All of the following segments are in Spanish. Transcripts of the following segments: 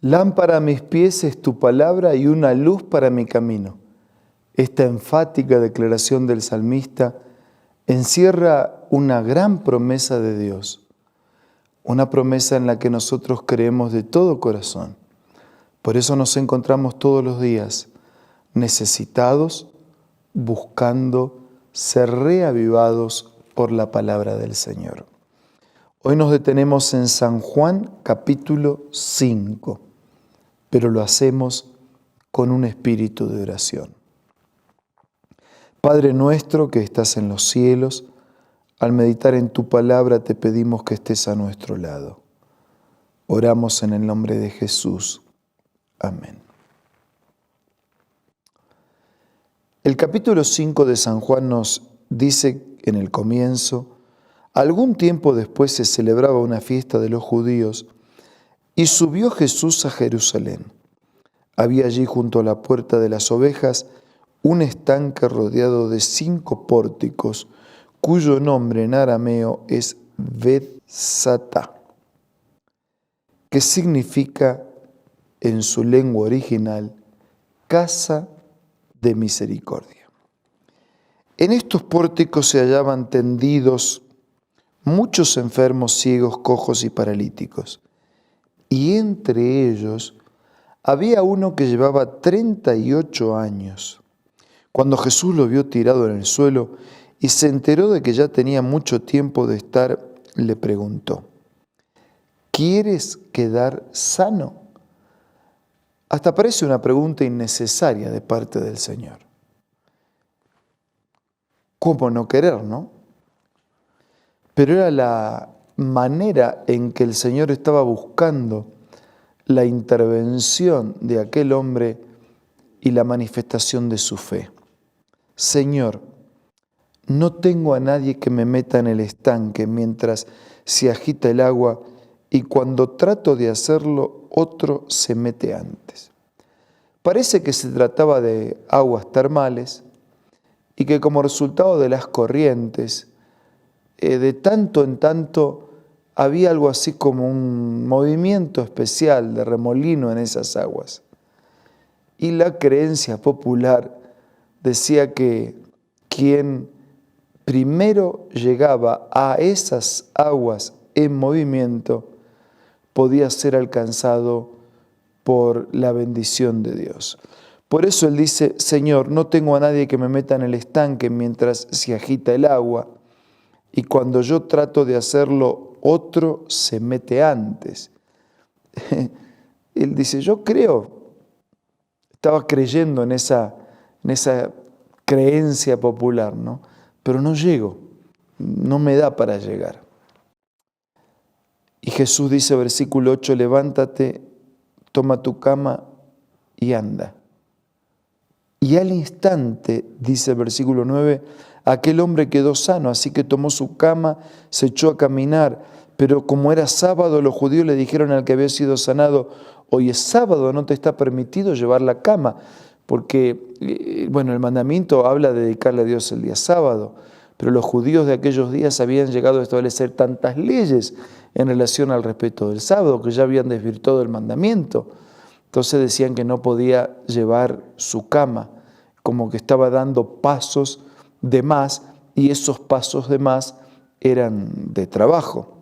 Lámpara a mis pies es tu palabra y una luz para mi camino. Esta enfática declaración del salmista encierra una gran promesa de Dios, una promesa en la que nosotros creemos de todo corazón. Por eso nos encontramos todos los días necesitados, buscando ser reavivados por la palabra del Señor. Hoy nos detenemos en San Juan capítulo 5, pero lo hacemos con un espíritu de oración. Padre nuestro que estás en los cielos, al meditar en tu palabra te pedimos que estés a nuestro lado. Oramos en el nombre de Jesús. Amén. El capítulo 5 de San Juan nos dice en el comienzo: algún tiempo después se celebraba una fiesta de los judíos y subió Jesús a Jerusalén. Había allí junto a la puerta de las ovejas un estanque rodeado de 5 pórticos, cuyo nombre en arameo es Bethsatá, que significa en su lengua original casa de misericordia. En estos pórticos se hallaban tendidos muchos enfermos, ciegos, cojos y paralíticos, y entre ellos había uno que llevaba 38 años. Cuando Jesús lo vio tirado en el suelo y se enteró de que ya tenía mucho tiempo de estar, le preguntó: ¿quieres quedar sano? Hasta parece una pregunta innecesaria de parte del Señor. ¿Cómo no querer, no? Pero era la manera en que el Señor estaba buscando la intervención de aquel hombre y la manifestación de su fe. Señor, no tengo a nadie que me meta en el estanque mientras se agita el agua, y cuando trato de hacerlo, otro se mete antes. Parece que se trataba de aguas termales y que como resultado de las corrientes, de tanto en tanto había algo así como un movimiento especial de remolino en esas aguas. Y la creencia popular decía que quien primero llegaba a esas aguas en movimiento podía ser alcanzado por la bendición de Dios. Por eso él dice: Señor, no tengo a nadie que me meta en el estanque mientras se agita el agua, y cuando yo trato de hacerlo, otro se mete antes. Él dice: yo creo, estaba creyendo en esa creencia popular, ¿no? Pero no llego, no me da para llegar. Y Jesús dice, versículo 8, levántate, toma tu cama y anda. Y al instante, dice el versículo 9, aquel hombre quedó sano, así que tomó su cama, se echó a caminar. Pero como era sábado, los judíos le dijeron al que había sido sanado: hoy es sábado, no te está permitido llevar la cama. Porque, el mandamiento habla de dedicarle a Dios el día sábado, pero los judíos de aquellos días habían llegado a establecer tantas leyes en relación al respeto del sábado que ya habían desvirtuado el mandamiento. Entonces decían que no podía llevar su cama, como que estaba dando pasos de más, y esos pasos de más eran de trabajo.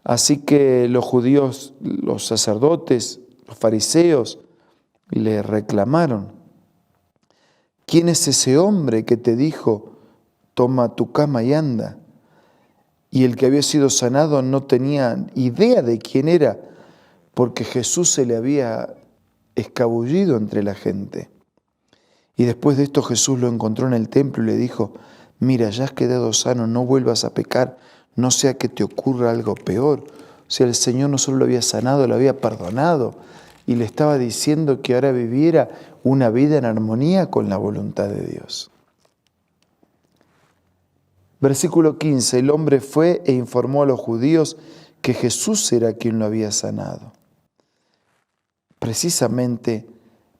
Así que los judíos, los sacerdotes, los fariseos, le reclamaron: ¿quién es ese hombre que te dijo, toma tu cama y anda? Y el que había sido sanado no tenía idea de quién era, porque Jesús se le había escabullido entre la gente. Y después de esto Jesús lo encontró en el templo y le dijo: mira, ya has quedado sano, no vuelvas a pecar, no sea que te ocurra algo peor. O sea, el Señor no solo lo había sanado, lo había perdonado, y le estaba diciendo que ahora viviera una vida en armonía con la voluntad de Dios. Versículo 15, el hombre fue e informó a los judíos que Jesús era quien lo había sanado. Precisamente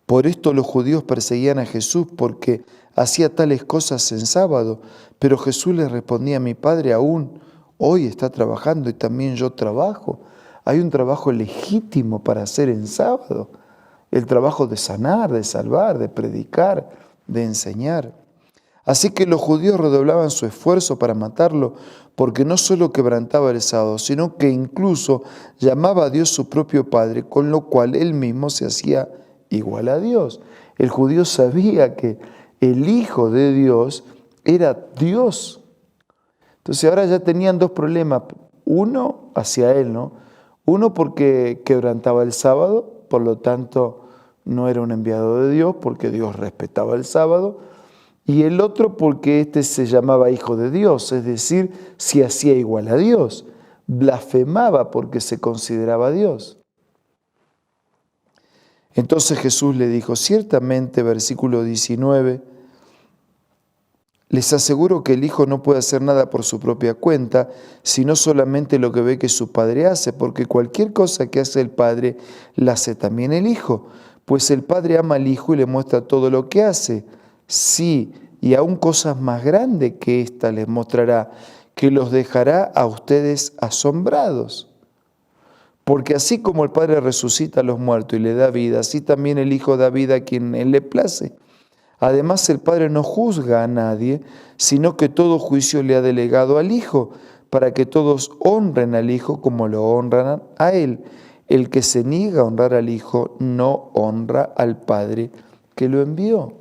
por esto los judíos perseguían a Jesús, porque hacía tales cosas en sábado. Pero Jesús les respondía: mi Padre aún hoy está trabajando y también yo trabajo. Hay un trabajo legítimo para hacer en sábado. El trabajo de sanar, de salvar, de predicar, de enseñar. Así que los judíos redoblaban su esfuerzo para matarlo, porque no solo quebrantaba el sábado, sino que incluso llamaba a Dios su propio Padre, con lo cual él mismo se hacía igual a Dios. El judío sabía que el Hijo de Dios era Dios. Entonces ahora ya tenían dos problemas. Uno hacia él, ¿no? Uno porque quebrantaba el sábado, por lo tanto no era un enviado de Dios, porque Dios respetaba el sábado. Y el otro porque éste se llamaba Hijo de Dios, es decir, se hacía igual a Dios. Blasfemaba porque se consideraba Dios. Entonces Jesús le dijo, ciertamente, versículo 19, les aseguro que el Hijo no puede hacer nada por su propia cuenta, sino solamente lo que ve que su Padre hace, porque cualquier cosa que hace el Padre, la hace también el Hijo, pues el Padre ama al Hijo y le muestra todo lo que hace. Sí, y aún cosas más grandes que esta les mostrará, que los dejará a ustedes asombrados. Porque así como el Padre resucita a los muertos y le da vida, así también el Hijo da vida a quien Él le place. Además, el Padre no juzga a nadie, sino que todo juicio le ha delegado al Hijo, para que todos honren al Hijo como lo honran a Él. El que se niega a honrar al Hijo no honra al Padre que lo envió.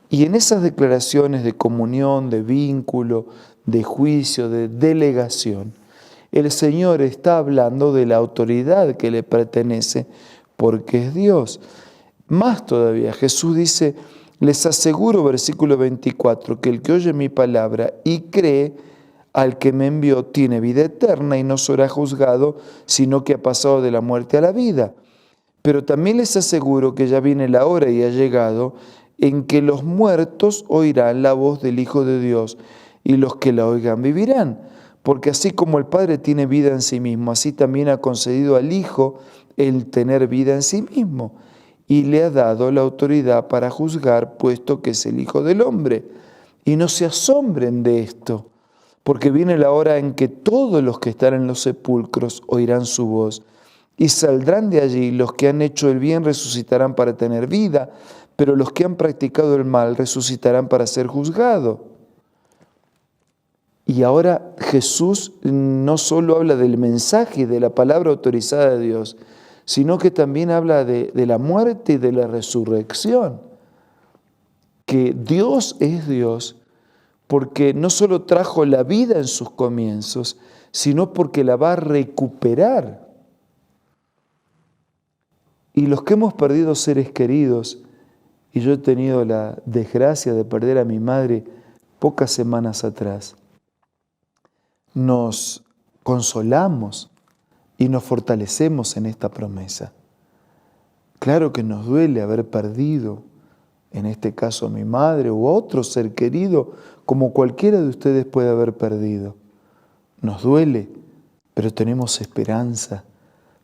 Y en esas declaraciones de comunión, de vínculo, de juicio, de delegación, el Señor está hablando de la autoridad que le pertenece porque es Dios. Más todavía, Jesús dice, les aseguro, versículo 24, que el que oye mi palabra y cree al que me envió tiene vida eterna y no será juzgado, sino que ha pasado de la muerte a la vida. Pero también les aseguro que ya viene la hora y ha llegado en que los muertos oirán la voz del Hijo de Dios y los que la oigan vivirán. Porque así como el Padre tiene vida en sí mismo, así también ha concedido al Hijo el tener vida en sí mismo y le ha dado la autoridad para juzgar, puesto que es el Hijo del Hombre. Y no se asombren de esto, porque viene la hora en que todos los que están en los sepulcros oirán su voz y saldrán de allí. Los que han hecho el bien resucitarán para tener vida, pero los que han practicado el mal resucitarán para ser juzgados. Y ahora Jesús no solo habla del mensaje, de la palabra autorizada de Dios, sino que también habla de la muerte y de la resurrección. Que Dios es Dios porque no solo trajo la vida en sus comienzos, sino porque la va a recuperar. Y los que hemos perdido seres queridos, y yo he tenido la desgracia de perder a mi madre pocas semanas atrás, nos consolamos y nos fortalecemos en esta promesa. Claro que nos duele haber perdido, en este caso a mi madre o a otro ser querido, como cualquiera de ustedes puede haber perdido. Nos duele, pero tenemos esperanza,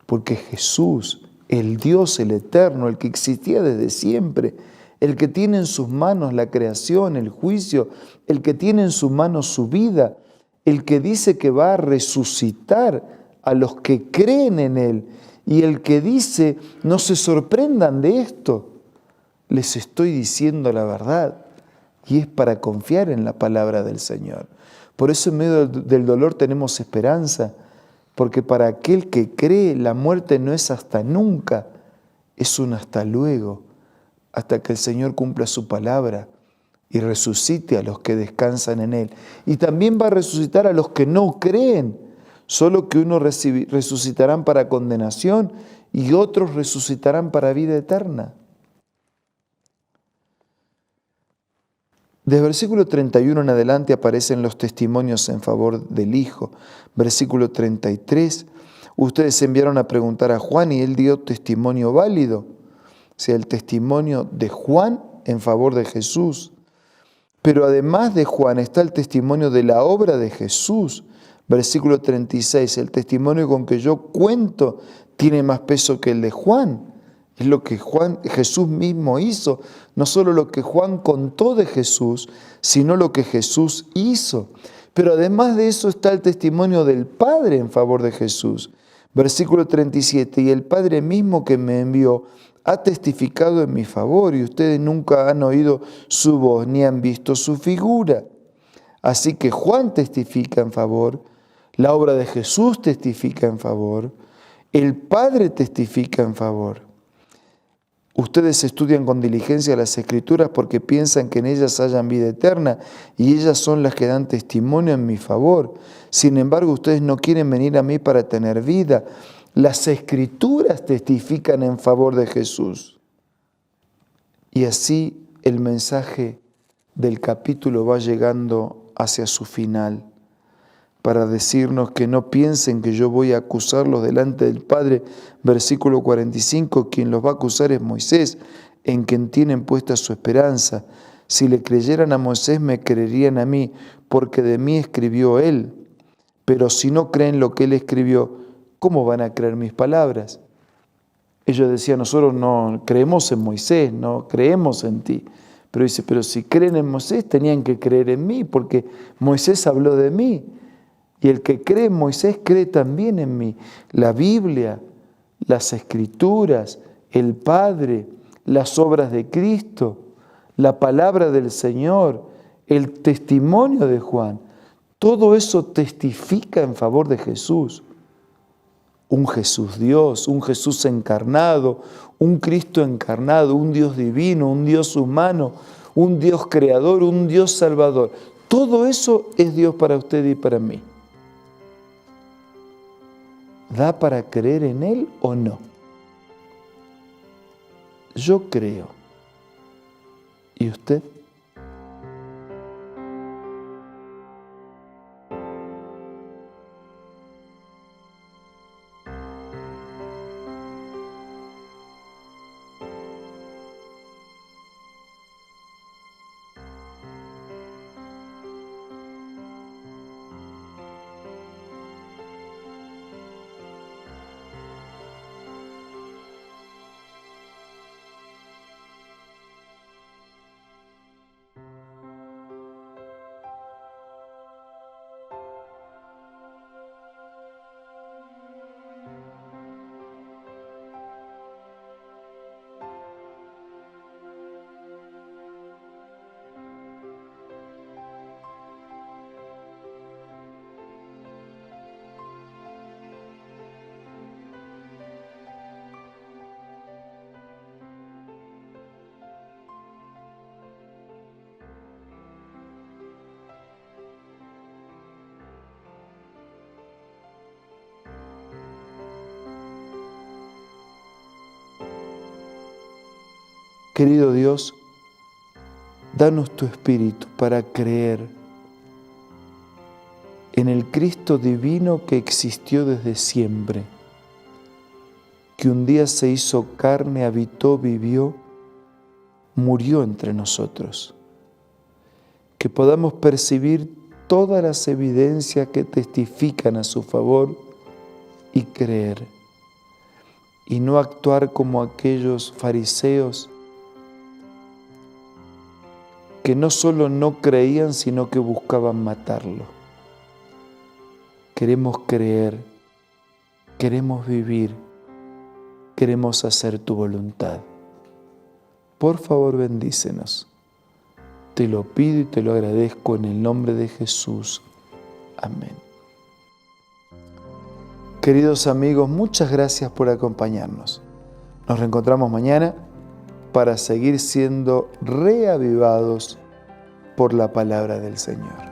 porque Jesús, el Dios, el Eterno, el que existía desde siempre, el que tiene en sus manos la creación, el juicio, el que tiene en sus manos su vida, el que dice que va a resucitar a los que creen en Él, y el que dice, no se sorprendan de esto, les estoy diciendo la verdad, y es para confiar en la palabra del Señor. Por eso en medio del dolor tenemos esperanza, porque para aquel que cree la muerte no es hasta nunca, es un hasta luego, hasta que el Señor cumpla su palabra y resucite a los que descansan en Él. Y también va a resucitar a los que no creen, solo que unos resucitarán para condenación y otros resucitarán para vida eterna. Desde versículo 31 en adelante aparecen los testimonios en favor del Hijo. Versículo 33, ustedes enviaron a preguntar a Juan y él dio testimonio válido. O sea, el testimonio de Juan en favor de Jesús. Pero además de Juan está el testimonio de la obra de Jesús. Versículo 36, el testimonio con que yo cuento tiene más peso que el de Juan. Es lo que Jesús mismo hizo. No solo lo que Juan contó de Jesús, sino lo que Jesús hizo. Pero además de eso está el testimonio del Padre en favor de Jesús. Versículo 37, y el Padre mismo que me envió ha testificado en mi favor, y ustedes nunca han oído su voz ni han visto su figura. Así que Juan testifica en favor, la obra de Jesús testifica en favor, el Padre testifica en favor. Ustedes estudian con diligencia las Escrituras porque piensan que en ellas hayan vida eterna y ellas son las que dan testimonio en mi favor. Sin embargo, ustedes no quieren venir a mí para tener vida. Las Escrituras testifican en favor de Jesús. Y así el mensaje del capítulo va llegando hacia su final, para decirnos que no piensen que yo voy a acusarlos delante del Padre. Versículo 45, quien los va a acusar es Moisés, en quien tienen puesta su esperanza. Si le creyeran a Moisés, me creerían a mí, porque de mí escribió él. Pero si no creen lo que él escribió, ¿cómo van a creer mis palabras? Ellos decían, nosotros no creemos en Moisés, no creemos en ti. Pero dice, pero si creen en Moisés, tenían que creer en mí, porque Moisés habló de mí. Y el que cree en Moisés cree también en mí. La Biblia, las Escrituras, el Padre, las obras de Cristo, la palabra del Señor, el testimonio de Juan, todo eso testifica en favor de Jesús. Un Jesús Dios, un Jesús encarnado, un Cristo encarnado, un Dios divino, un Dios humano, un Dios creador, un Dios salvador. Todo eso es Dios para usted y para mí. ¿Da para creer en Él o no? Yo creo. ¿Y usted? Querido Dios, danos tu Espíritu para creer en el Cristo divino que existió desde siempre, que un día se hizo carne, habitó, vivió, murió entre nosotros. Que podamos percibir todas las evidencias que testifican a su favor y creer, y no actuar como aquellos fariseos que no solo no creían, sino que buscaban matarlo. Queremos creer, queremos vivir, queremos hacer tu voluntad. Por favor, bendícenos. Te lo pido y te lo agradezco en el nombre de Jesús. Amén. Queridos amigos, muchas gracias por acompañarnos. Nos reencontramos mañana para seguir siendo reavivados por la palabra del Señor.